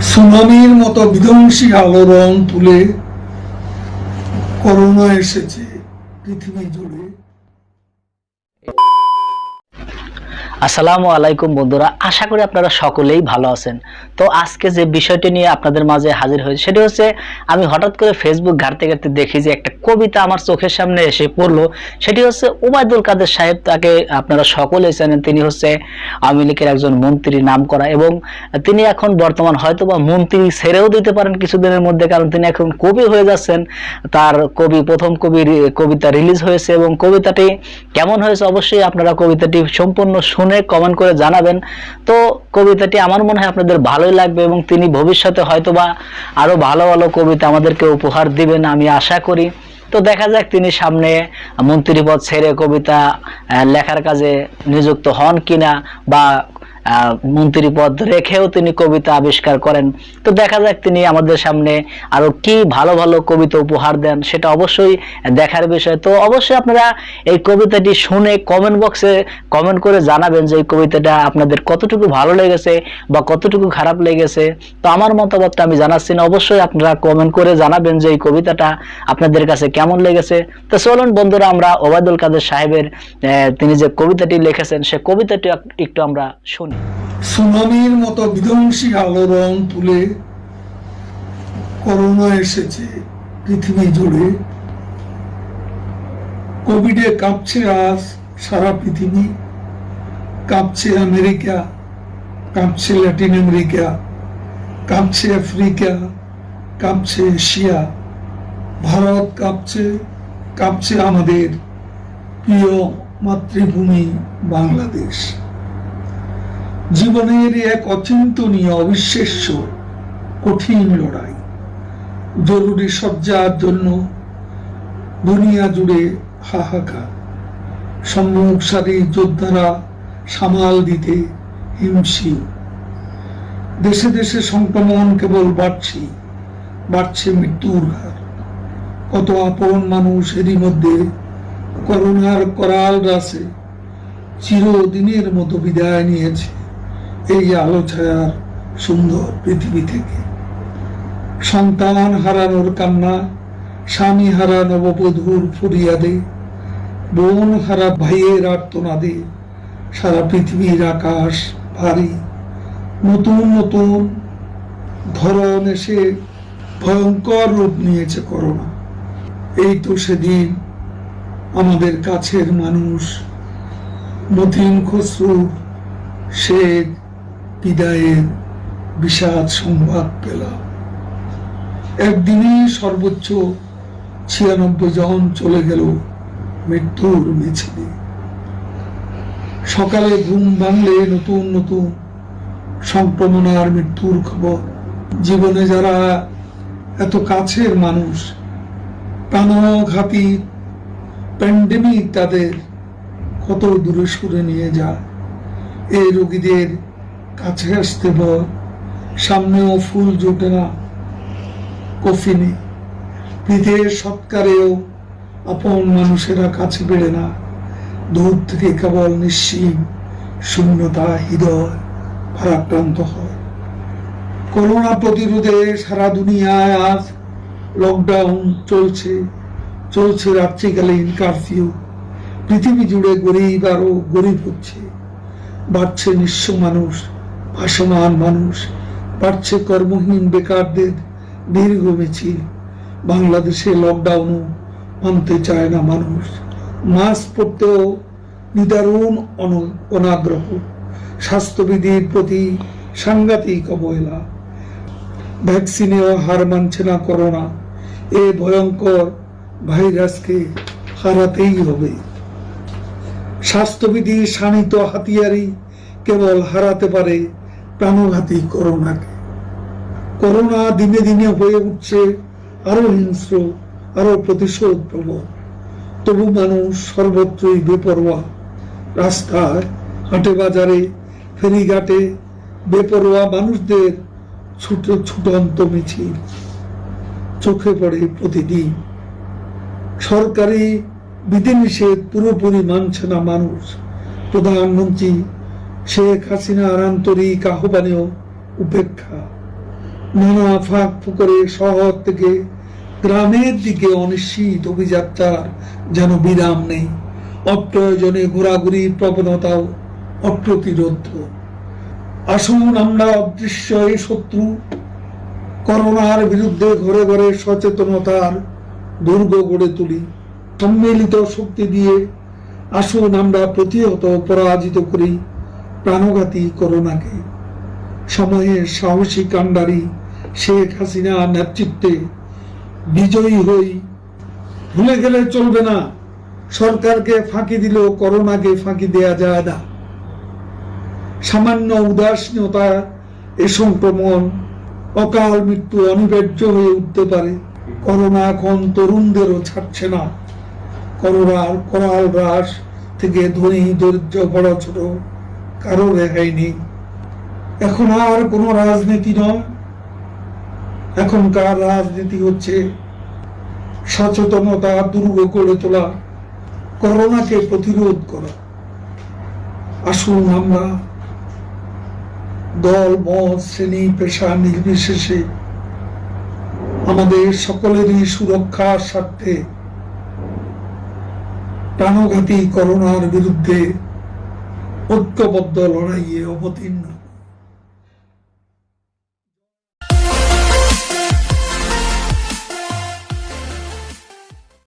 সুনামির মতো বিধ্বংসী আলোড়ন তুলে করোনা এসেছে পৃথিবী জুড়ে। আসসালামু আলাইকুম বন্ধুরা, আশা করি আপনারা সকলেই ভালো আছেন। তো আজকে যে বিষয়টি নিয়ে আপনাদের মাঝে হাজির হয়েছে সেটি হচ্ছে, আমি হঠাৎ করে ফেসবুক ঘাঁটতে ঘাঁটতে দেখি যে একটা কবিতা আমার চোখের সামনে এসে পড়লো। সেটি হচ্ছে ওবায়দুল কাদের সাহেব, তাকে আপনারা সকলেই জানেন। তিনি হচ্ছে আওয়ামী লীগের একজন মন্ত্রী নাম করা, এবং তিনি এখন বর্তমান হয়তো বা মন্ত্রী ছেড়েও দিতে পারেন কিছুদিনের মধ্যে, কারণ তিনি এখন কবি হয়ে যাচ্ছেন। তার প্রথম কবিতা রিলিজ হয়েছে, এবং কবিতাটি কেমন হয়েছে অবশ্যই আপনারা কবিতাটি সম্পূর্ণ শুনে কমেন্ট করে জানাবেন। তো কবিতাটি আমার মনে হয় আপনাদের ভালোই লাগবে, এবং তিনি ভবিষ্যতে হয়তোবা আরো ভালো ভালো কবিতা আমাদেরকে উপহার দিবেন আমি আশা করি। তো দেখা যাক তিনি সামনে মন্ত্রী পদ ছেড়ে কবিতা লেখার কাজে নিযুক্ত হন কিনা, বা মন্ত্রী পদ রেখেও তিনি কবিতা আবিষ্কার করেন। তো দেখা যাক তিনি আমাদের সামনে আরো কি ভালো ভালো কবিতা উপহার দেন, সেটা অবশ্যই দেখার বিষয়। তো অবশ্যই আপনারা এই কবিতাটি শুনে কমেন্ট বক্সে কমেন্ট করে জানাবেন যে এই কবিতাটা আপনাদের কতটুকু ভালো লেগেছে বা কতটুকু খারাপ লেগেছে। তো আমার মতামতটা আমি জানাচ্ছি না, অবশ্যই আপনারা কমেন্ট করে জানাবেন যে এই কবিতাটা আপনাদের কাছে কেমন লেগেছে। তো চলুন বন্ধুরা, আমরা ওবায়দুল কাদের সাহেবের তিনি যে কবিতাটি লিখেছেন সে কবিতাটি একটু আমরা শুনি। সুনামির মতো বিধ্বংসী আলোড়ন তুলে করোনা এসেছে পৃথিবী জুড়ে। কোভিডে কাঁপছে আজ সারা পৃথিবী, কাঁপছে আমেরিকা, কাঁপছে ল্যাটিন আমেরিকা, কাঁপছে আফ্রিকা, কাঁপছে এশিয়া, ভারত কাঁপছে, কাঁপছে আমাদের প্রিয় মাতৃভূমি বাংলাদেশ। জীবনের এক অচিন্তনীয় অবিশ্বাস্য কঠিন লড়াই। জরুরি সজ্জার জন্য দুনিয়া জুড়ে হাহাকার। সম্মুখ সারির যোদ্ধারা সামাল দিতে হিমশিম। দেশে দেশে সংক্রমণ কেবল বাড়ছে মৃত্যুর হার। কত আপন মানুষ এরই মধ্যে করোনার করাল রাশে চিরদিনের মতো বিদায় নিয়েছে এই আলো ছায়ার সুন্দর পৃথিবী থেকে। সন্তান হারানোর কান্না, স্বামী হারা নববধূর ফরিয়াদে, বোন হারা ভাইয়ের আর্তনাদে সারা পৃথিবীর আকাশ ভারী। নতুন নতুন ধরন এসে ভয়ঙ্কর রূপ নিয়েছে করোনা। এই তো সেদিন আমাদের কাছের মানুষ মতিন খসরুর সে বিদায়ের বিষাদ সংবাদ পেলাম। একদিনই সর্বোচ্চ 96 জন চলে গেল মৃত্যুর মিছিলে। সকালে ঘুম ভাঙলে নতুন নতুন সংক্রমণ আর মৃত্যুর খবর। জীবনে যারা এত কাছের মানুষ, প্রাণঘাতী প্যান্ডেমিক তাদের কত দূরে সরে নিয়ে যায়। এই রোগীদের কাছে আসতে ভয়, সামনেও ফুল জোটে না কফিনে। বিদের সৎকারেও আপন মানুষেরা কাছে বেড়ে না। দূর থেকে কেবল নিশ্চিম শূন্যতা, হৃদয় ভারাক্রান্ত হয়। করোনা প্রতিরোধে সারা দুনিয়ায় আজ লকডাউন চলছে রাত্রিকালীন কারফিউ। পৃথিবী জুড়ে গরিব আরো গরিব হচ্ছে। বাড়ছে নিঃস্ব মানুষ, ভাসমান মানুষ, বাড়ছে কর্মহীন বেকারদের দীর্ঘ মিছিল। বাংলাদেশে লকডাউনও মানতে চায় না মানুষ। মাস্ক পরতেও নিদারুণ অনাগ্রহ। স্বাস্থ্যবিধির প্রতি সাংঘাতিক অবহেলা। ভ্যাকসিনেও হার মানছে না করোনা। এ ভয়ঙ্কর ভাইরাসকে হারাতেই হবে। স্বাস্থ্যবিধি শানিত হাতিয়ারই কেবল হারাতে পারে প্রাণঘাতী করোনাকে। করোনা দিনে দিনে হয়ে উঠছে আরো হিংস্র, আরো প্রতিশোধ প্রবণ। তবু মানুষ সর্বত্রই বেপরোয়া। রাস্তায়, হাটে বাজারে, ফেরিঘাটে বেপরোয়া মানুষদের ছুটন্ত মিছিল চোখে পড়ে প্রতিদিন। সরকারি বিধিনিষেধ পুরোপুরি মানছে না মানুষ। প্রধানমন্ত্রী শেখ হাসিনার আন্তরিক আহ্বানেও উপেক্ষা। নানা ফাঁক ফুকরে শহর থেকে গ্রামের দিকে অনিশ্চিত অভিযাত্রার যেন বিরাম নেই। অপ্রয়োজনে ঘোরাঘুরির প্রবণতাও অপ্রতিরোধ। আসুন আমরা অদৃশ্য এই শত্রু করোনার বিরুদ্ধে ঘরে ঘরে সচেতনতার দুর্গ গড়ে তুলি। সম্মিলিত শক্তি দিয়ে আসুন আমরা প্রতিহত পরাজিত করি প্রাণঘাতী করোনাকে। সময়ের সাহসী কাণ্ডারি শেখ হাসিনা নেতৃত্বে বিজয়ী হই। ভুলে গেলে চলবে না, সরকারকে ফাঁকি দিলেও করোনাকে ফাঁকি দেয়া যায় না। সামান্য উদাসীনতা এ সংক্রমণ অকাল মৃত্যু অনিবার্য হয়ে উঠতে পারে। করোনা এখন তরুণদেরও ছাড়ছে না। করোনার করাল হ্রাস থেকে ধনী দরিদ্র বড় ছোট কারো রেহাই নেই। এখন আর কোনো রাজনীতি নয়, এখনকার রাজনীতি হচ্ছে সচেতনতা দুর্গ গড়ে তোলা, করোনাকে প্রতিরোধ করা। আসুন আমরা দল মত শ্রেণী পেশা নির্বিশেষে আমাদের সকলেরই সুরক্ষার স্বার্থে প্রাণঘাতী করোনার বিরুদ্ধে ঐক্যবদ্ধ লড়াইয়ে অবতীর্ণ